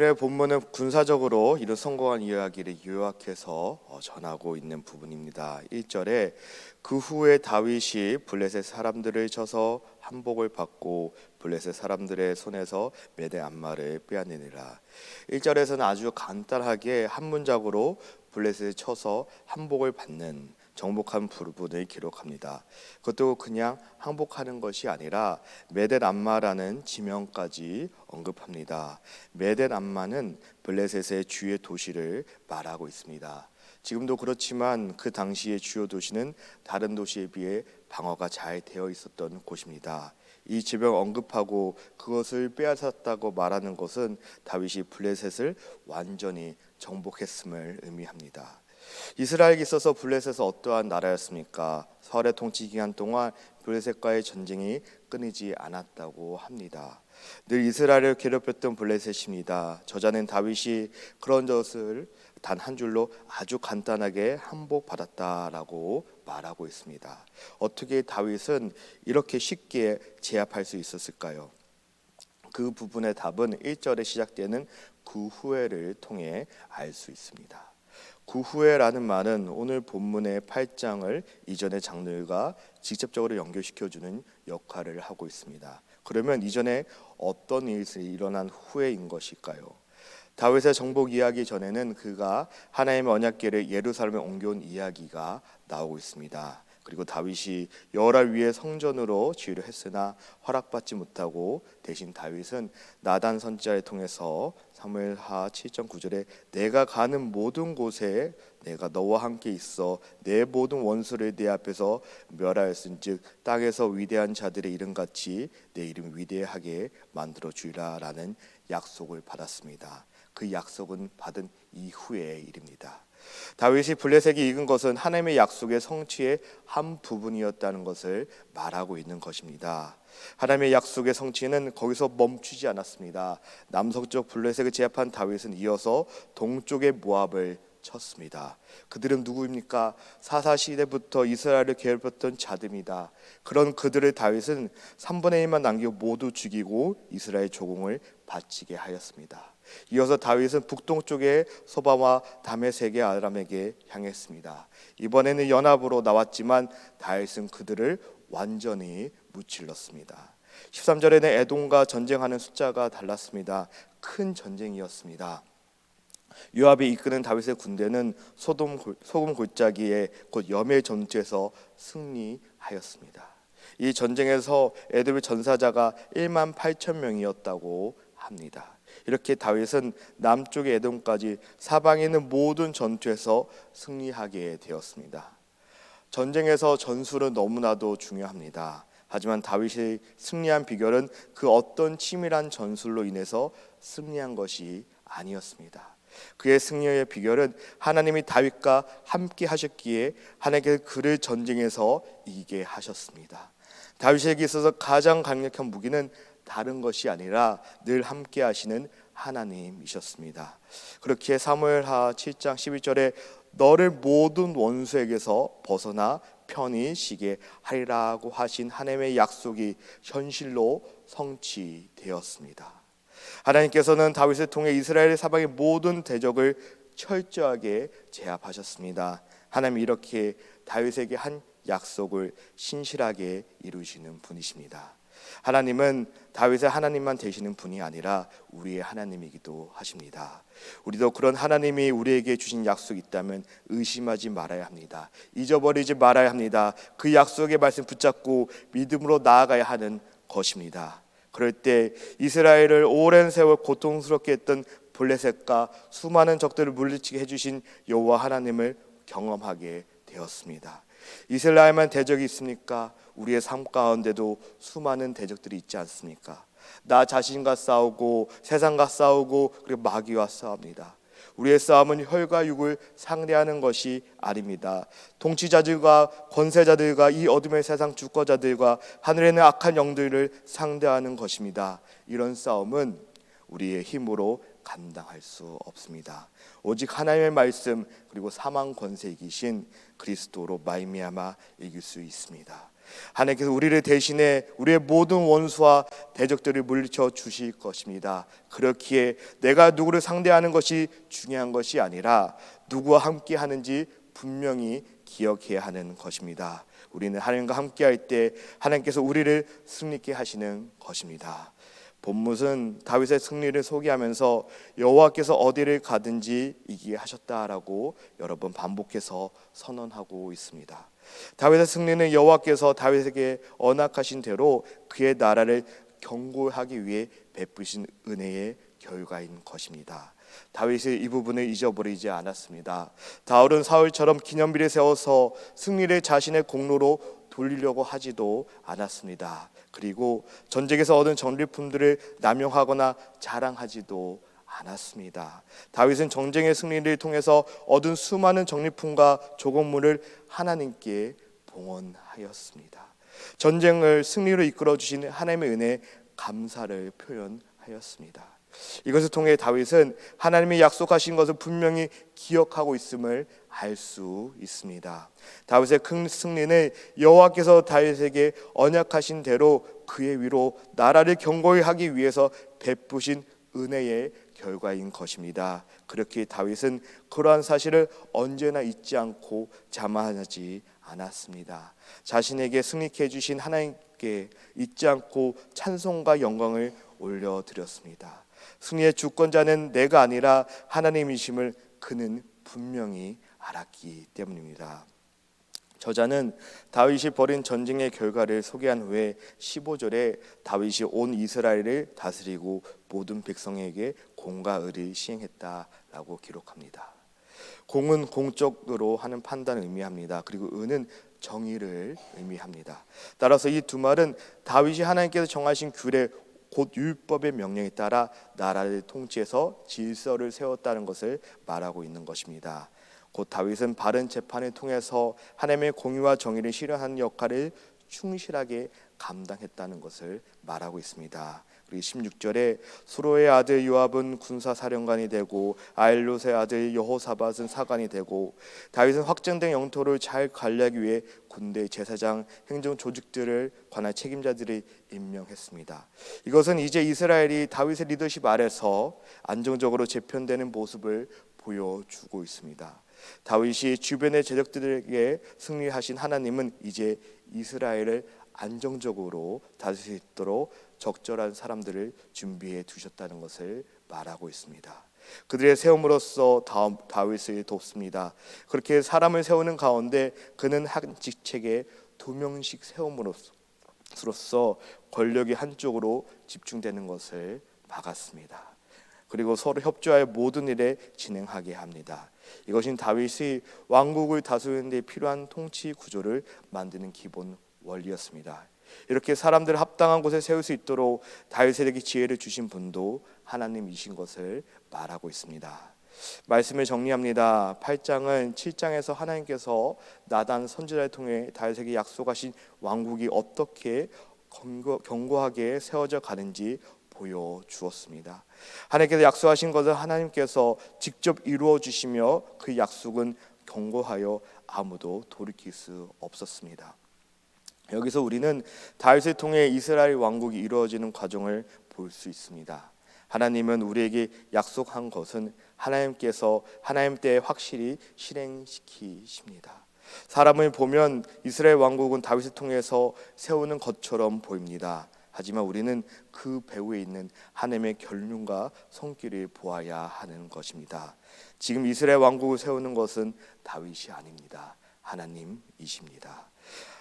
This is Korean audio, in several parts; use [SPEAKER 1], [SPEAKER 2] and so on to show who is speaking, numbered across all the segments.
[SPEAKER 1] 오늘의 본문은 군사적으로 이런 성공한 이야기를 요약해서 전하고 있는 부분입니다. 1절에 그 후에 다윗이 블레셋 사람들을 쳐서 한복을 받고 블레셋 사람들의 손에서 메대 안마를 빼앗느니라. 1절에서는 아주 간단하게 한 문장으로 블레셋을 쳐서 한복을 받는 정복한 부분을 기록합니다. 그것도 그냥 항복하는 것이 아니라 메댓 암마라는 지명까지 언급합니다. 메댓 암마는 블레셋의 주요 도시를 말하고 있습니다. 지금도 그렇지만 그 당시의 주요 도시는 다른 도시에 비해 방어가 잘 되어 있었던 곳입니다. 이 지명을 언급하고 그것을 빼앗았다고 말하는 것은 다윗이 블레셋을 완전히 정복했음을 의미합니다. 이스라엘에 있어서 블레셋은 어떠한 나라였습니까? 사울의 통치 기간 동안 블레셋과의 전쟁이 끊이지 않았다고 합니다. 늘 이스라엘을 괴롭혔던 블레셋입니다. 저자는 다윗이 그런 것을 단 한 줄로 아주 간단하게 항복받았다라고 말하고 있습니다. 어떻게 다윗은 이렇게 쉽게 제압할 수 있었을까요? 그 부분의 답은 1절에 시작되는 그 후에를 통해 알 수 있습니다. 그 후에라는 말은 오늘 본문의 8장을 이전의 장르가 직접적으로 연결시켜주는 역할을 하고 있습니다. 그러면 이전에 어떤 일이 일어난 후에인 것일까요? 다윗의 정복 이야기 전에는 그가 하나님의 언약궤를 예루살렘에 옮겨온 이야기가 나오고 있습니다. 그리고 다윗이 여호와를 위해 성전으로 지으려 했으나 허락받지 못하고 대신 다윗은 나단 선지자를 통해서 사무엘하 7.9절에 내가 가는 모든 곳에 내가 너와 함께 있어 내 모든 원수를 내 앞에서 멸하였은즉 땅에서 위대한 자들의 이름같이 내 이름을 위대하게 만들어 주리라라는 약속을 받았습니다. 그 약속은 받은 이후의 일입니다. 다윗이 블레셋에 이긴 것은 하나님의 약속의 성취의 한 부분이었다는 것을 말하고 있는 것입니다. 하나님의 약속의 성취는 거기서 멈추지 않았습니다. 남서쪽 블레셋을 제압한 다윗은 이어서 동쪽의 모압을 쳤습니다. 그들은 누구입니까? 사사 시대부터 이스라엘을 괴롭혔던 자들입니다. 그런 그들을 다윗은 3분의 1만 남기고 모두 죽이고 이스라엘 조공을 바치게 하였습니다. 이어서 다윗은 북동쪽의 소바와 다메섹의 아람에게 향했습니다. 이번에는 연합으로 나왔지만 다윗은 그들을 완전히 무찔렀습니다. 13절에는 에돔과 전쟁하는 숫자가 달랐습니다. 큰 전쟁이었습니다. 요압이 이끄는 다윗의 군대는 소금 골짜기에 곧 여멜 전투에서 승리하였습니다. 이 전쟁에서 에돔의 전사자가 1만 8천 명이었다고 합니다. 이렇게 다윗은 남쪽의 에돔까지 사방에 있는 모든 전투에서 승리하게 되었습니다. 전쟁에서 전술은 너무나도 중요합니다. 하지만 다윗이 승리한 비결은 그 어떤 치밀한 전술로 인해서 승리한 것이 아니었습니다. 그의 승리의 비결은 하나님이 다윗과 함께 하셨기에 하나님께서 그를 전쟁에서 이기게 하셨습니다. 다윗에게 있어서 가장 강력한 무기는 다른 것이 아니라 늘 함께 하시는 하나님이셨습니다. 그렇게 사무엘하 7장 12절에 너를 모든 원수에게서 벗어나 편히 쉬게 하리라고 하신 하나님의 약속이 현실로 성취되었습니다. 하나님께서는 다윗을 통해 이스라엘 사방의 모든 대적을 철저하게 제압하셨습니다. 하나님이 이렇게 다윗에게 한 약속을 신실하게 이루시는 분이십니다. 하나님은 다윗의 하나님만 되시는 분이 아니라 우리의 하나님이기도 하십니다. 우리도 그런 하나님이 우리에게 주신 약속이 있다면 의심하지 말아야 합니다. 잊어버리지 말아야 합니다. 그 약속의 말씀 붙잡고 믿음으로 나아가야 하는 것입니다. 그럴 때 이스라엘을 오랜 세월 고통스럽게 했던 블레셋과 수많은 적들을 물리치게 해주신 여호와 하나님을 경험하게 되었습니다. 이스라엘만 대적이 있습니까? 우리의 삶 가운데도 수많은 대적들이 있지 않습니까? 나 자신과 싸우고 세상과 싸우고 그리고 마귀와 싸웁니다. 우리의 싸움은 혈과 육을 상대하는 것이 아닙니다. 통치자들과 권세자들과 이 어둠의 세상 주권자들과 하늘에 있는 악한 영들을 상대하는 것입니다. 이런 싸움은 우리의 힘으로 감당할 수 없습니다. 오직 하나님의 말씀 그리고 사망 권세 이기신 그리스도로 말미암아 이길 수 있습니다. 하나님께서 우리를 대신해 우리의 모든 원수와 대적들을 물리쳐 주실 것입니다. 그렇기에 내가 누구를 상대하는 것이 중요한 것이 아니라 누구와 함께 하는지 분명히 기억해야 하는 것입니다. 우리는 하나님과 함께 할 때 하나님께서 우리를 승리케 하시는 것입니다. 본문은 다윗의 승리를 소개하면서 여호와께서 어디를 가든지 이기게 하셨다라고 여러 번 반복해서 선언하고 있습니다. 다윗의 승리는 여호와께서 다윗에게 언약하신 대로 그의 나라를 견고하기 위해 베푸신 은혜의 결과인 것입니다. 다윗이 이 부분을 잊어버리지 않았습니다. 다윗은 사울처럼 기념비를 세워서 승리를 자신의 공로로 돌리려고 하지도 않았습니다. 그리고 전쟁에서 얻은 전리품들을 남용하거나 자랑하지도 않았습니다. 다윗은 전쟁의 승리를 통해서 얻은 수많은 전리품과 조공물을 하나님께 봉헌하였습니다. 전쟁을 승리로 이끌어 주신 하나님의 은혜에 감사를 표현하였습니다. 이것을 통해 다윗은 하나님이 약속하신 것을 분명히 기억하고 있음을 알 수 있습니다. 다윗의 큰 승리는 여호와께서 다윗에게 언약하신 대로 그의 위로 나라를 견고히 하기 위해서 베푸신 은혜의 결과인 것입니다. 그렇게 다윗은 그러한 사실을 언제나 잊지 않고 자만하지 않았습니다. 자신에게 승리케 해주신 하나님께 잊지 않고 찬송과 영광을 올려드렸습니다. 승리의 주권자는 내가 아니라 하나님이심을 그는 분명히 알았기 때문입니다. 저자는 다윗이 벌인 전쟁의 결과를 소개한 후에 15절에 다윗이 온 이스라엘을 다스리고 모든 백성에게 공과 의를 시행했다라고 기록합니다. 공은 공적으로 하는 판단을 의미합니다. 그리고 의는 정의를 의미합니다. 따라서 이 두 말은 다윗이 하나님께서 정하신 규례 곧 율법의 명령에 따라 나라를 통치해서 질서를 세웠다는 것을 말하고 있는 것입니다. 곧 다윗은 바른 재판을 통해서 하나님의 공의와 정의를 실현하는 역할을 충실하게 감당했다는 것을 말하고 있습니다. 그리고 16절에 수로의 아들 요압은 군사사령관이 되고 아일롯의 아들 여호사밧은 사관이 되고 다윗은 확정된 영토를 잘 관리하기 위해 군대 제사장 행정 조직들을 관할 책임자들을 임명했습니다. 이것은 이제 이스라엘이 다윗의 리더십 아래서 안정적으로 재편되는 모습을 보여주고 있습니다. 다윗이 주변의 제적들에게 승리하신 하나님은 이제 이스라엘을 안정적으로 다스릴 수 있도록 적절한 사람들을 준비해 두셨다는 것을 말하고 있습니다. 그들의 세움으로써 다윗을 돕습니다. 그렇게 사람을 세우는 가운데 그는 한 직책에 2명씩 세움으로써 권력이 한쪽으로 집중되는 것을 막았습니다. 그리고 서로 협조하여 모든 일에 진행하게 합니다. 이것이 다윗이 왕국을 다스리는 데 필요한 통치 구조를 만드는 기본 원리였습니다. 이렇게 사람들을 합당한 곳에 세울 수 있도록 다윗에게 지혜를 주신 분도 하나님이신 것을 말하고 있습니다. 말씀을 정리합니다. 8장은 7장에서 하나님께서 나단 선지자를 통해 다윗에게 약속하신 왕국이 어떻게 견고하게 세워져 가는지 보여주었습니다. 하나님께서 약속하신 것을 하나님께서 직접 이루어 주시며 그 약속은 견고하여 아무도 돌이킬 수 없었습니다. 여기서 우리는 다윗을 통해 이스라엘 왕국이 이루어지는 과정을 볼 수 있습니다. 하나님은 우리에게 약속한 것은 하나님께서 하나님 때에 확실히 실행시키십니다. 사람을 보면 이스라엘 왕국은 다윗을 통해서 세우는 것처럼 보입니다. 하지만 우리는 그 배후에 있는 하나님의 결륜과 손길을 보아야 하는 것입니다. 지금 이스라엘 왕국을 세우는 것은 다윗이 아닙니다. 하나님이십니다.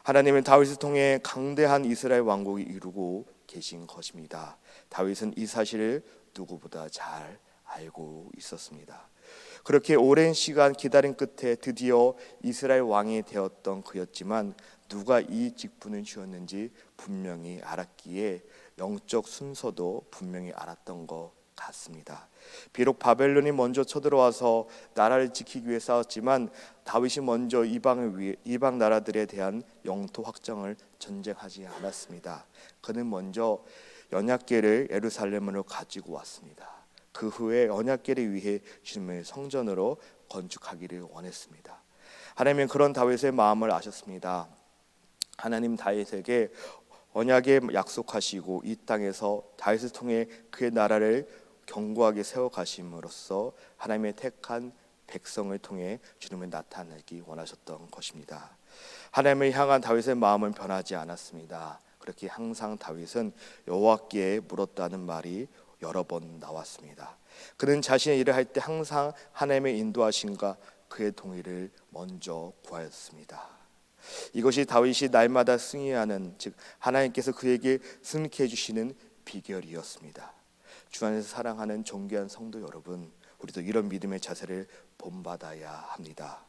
[SPEAKER 1] 하나님은 다윗을 통해 강대한 이스라엘 왕국을 이루고 계신 것입니다. 다윗은 이 사실을 누구보다 잘 알고 있었습니다. 그렇게 오랜 시간 기다린 끝에 드디어 이스라엘 왕이 되었던 그였지만 누가 이 직분을 주었는지 분명히 알았기에 영적 순서도 분명히 알았던 것 같습니다. 비록 바벨론이 먼저 쳐들어와서 나라를 지키기 위해 싸웠지만 다윗이 먼저 이방 나라들에 대한 영토 확장을 전쟁하지 않았습니다. 그는 먼저 언약궤를 예루살렘으로 가지고 왔습니다. 그 후에 언약궤를 위해 주님의 성전으로 건축하기를 원했습니다. 하나님은 그런 다윗의 마음을 아셨습니다. 하나님 다윗에게 언약에 약속하시고 이 땅에서 다윗을 통해 그의 나라를 견고하게 세워 가심으로써 하나님의 택한 백성을 통해 주님을 나타내기 원하셨던 것입니다. 하나님을 향한 다윗의 마음은 변하지 않았습니다. 그렇게 항상 다윗은 여호와께 물었다는 말이 여러 번 나왔습니다. 그는 자신의 일을 할 때 항상 하나님의 인도하심과 그의 동의를 먼저 구하였습니다. 이것이 다윗이 날마다 승리하는, 즉 하나님께서 그에게 승리케 해주시는 비결이었습니다. 주 안에서 사랑하는 존귀한 성도 여러분, 우리도 이런 믿음의 자세를 본받아야 합니다.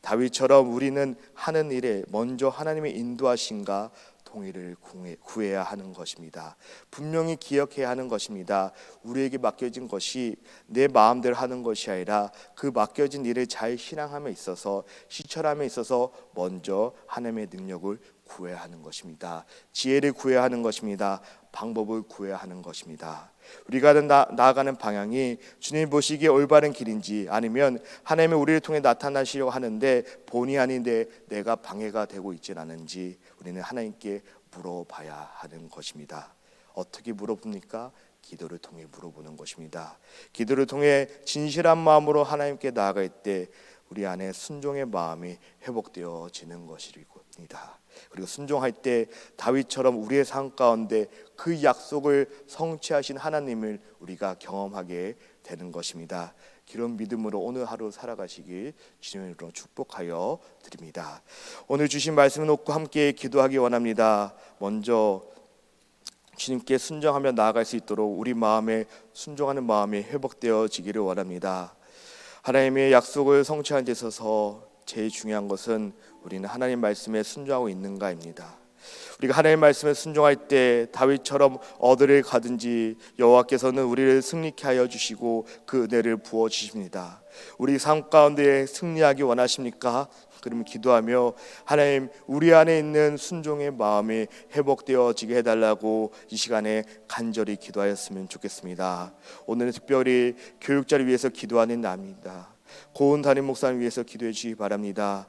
[SPEAKER 1] 다윗처럼 우리는 하는 일에 먼저 하나님의 인도하심과 동의를 구해야 하는 것입니다. 분명히 기억해야 하는 것입니다. 우리에게 맡겨진 것이 내 마음대로 하는 것이 아니라 그 맡겨진 일을 잘 실행함에 있어서, 실천함에 있어서 먼저 하나님의 능력을 구해야 하는 것입니다. 지혜를 구해야 하는 것입니다. 방법을 구해야 하는 것입니다. 우리가 나아가는 방향이 주님 보시기에 올바른 길인지, 아니면 하나님이 우리를 통해 나타나시려고 하는데 본의 아닌데 내가 방해가 되고 있지는 않은지 우리는 하나님께 물어봐야 하는 것입니다. 어떻게 물어봅니까? 기도를 통해 물어보는 것입니다. 기도를 통해 진실한 마음으로 하나님께 나아갈 때 우리 안에 순종의 마음이 회복되어지는 것입니다. 그리고 순종할 때 다윗처럼 우리의 삶 가운데 그 약속을 성취하신 하나님을 우리가 경험하게 되는 것입니다. 그런 믿음으로 오늘 하루 살아가시길 주님으로 축복하여 드립니다. 오늘 주신 말씀을 놓고 함께 기도하기 원합니다. 먼저 주님께 순종하며 나아갈 수 있도록 우리 마음에 순종하는 마음이 회복되어지기를 원합니다. 하나님의 약속을 성취하는 데 있어서 제일 중요한 것은 우리는 하나님 말씀에 순종하고 있는가입니다. 우리가 하나님 말씀에 순종할 때 다윗처럼 어디를 가든지 여호와께서는 우리를 승리케 하여 주시고 그 은혜를 부어 주십니다. 우리 삶 가운데 승리하기 원하십니까? 그러면 기도하며 하나님, 우리 안에 있는 순종의 마음이 회복되어지게 해달라고 이 시간에 간절히 기도하였으면 좋겠습니다. 오늘은 특별히 교육자를 위해서 기도하는 날입니다. 고은 담임 목사를 위해서 기도해 주시기 바랍니다.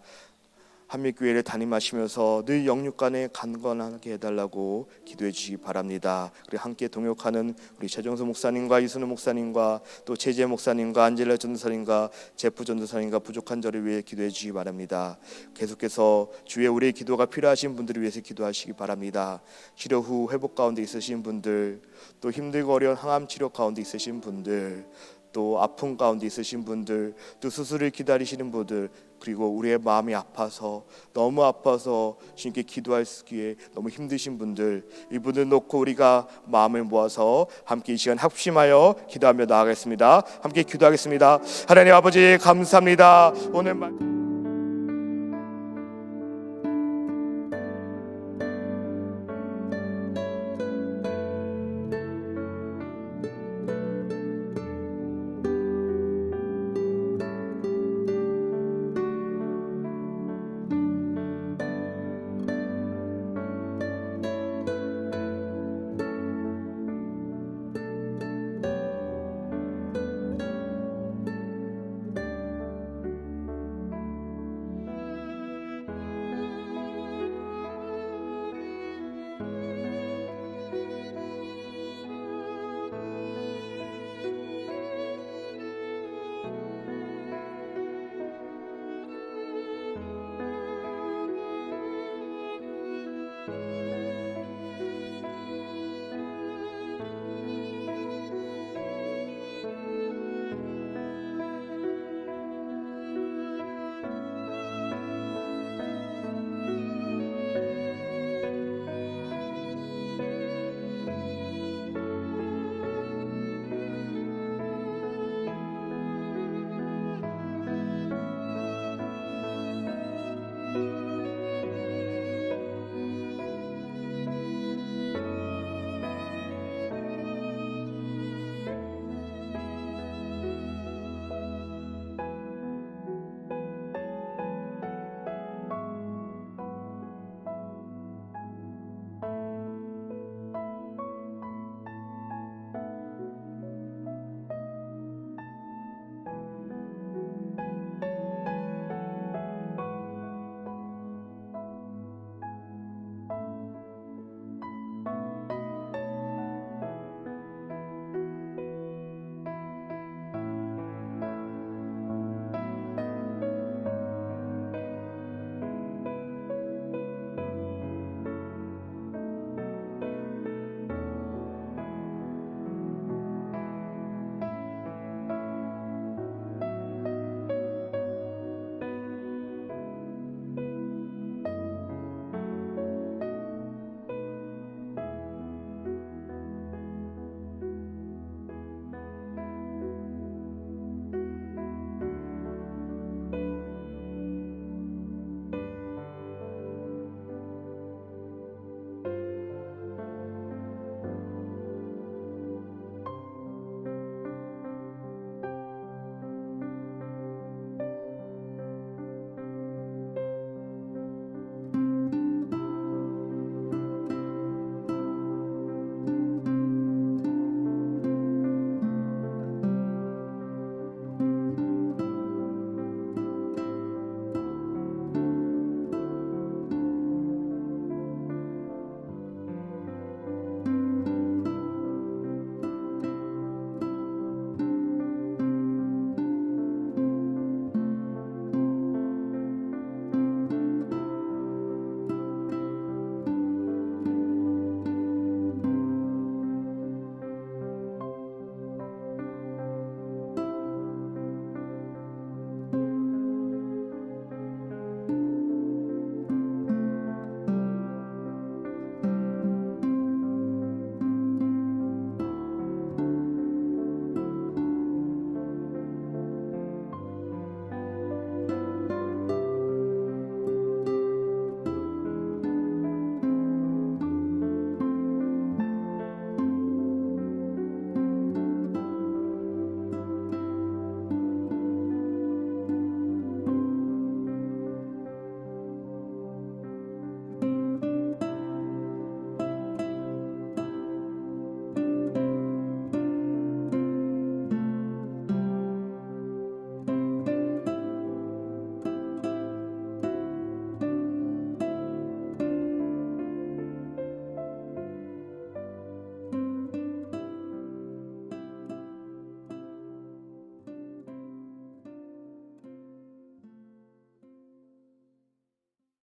[SPEAKER 1] 한빛교회를 담임하시면서 늘 영육간에 강건하게 해달라고 기도해 주시기 바랍니다. 그리고 함께 동역하는 우리 최정수 목사님과 이순우 목사님과 또 최재 목사님과 안젤라 전도사님과 제프 전도사님과 부족한 저를 위해 기도해 주시기 바랍니다. 계속해서 주의 우리의 기도가 필요하신 분들을 위해서 기도하시기 바랍니다. 치료 후 회복 가운데 있으신 분들, 또 힘들고 어려운 항암 치료 가운데 있으신 분들, 또 아픔 가운데 있으신 분들, 또 수술을 기다리시는 분들, 그리고 우리의 마음이 아파서, 너무 아파서 주님께 기도하기에 너무 힘드신 분들, 이분들 놓고 우리가 마음을 모아서 함께 이 시간 합심하여 기도하며 나아가겠습니다. 함께 기도하겠습니다. 하나님 아버지 감사합니다. 오늘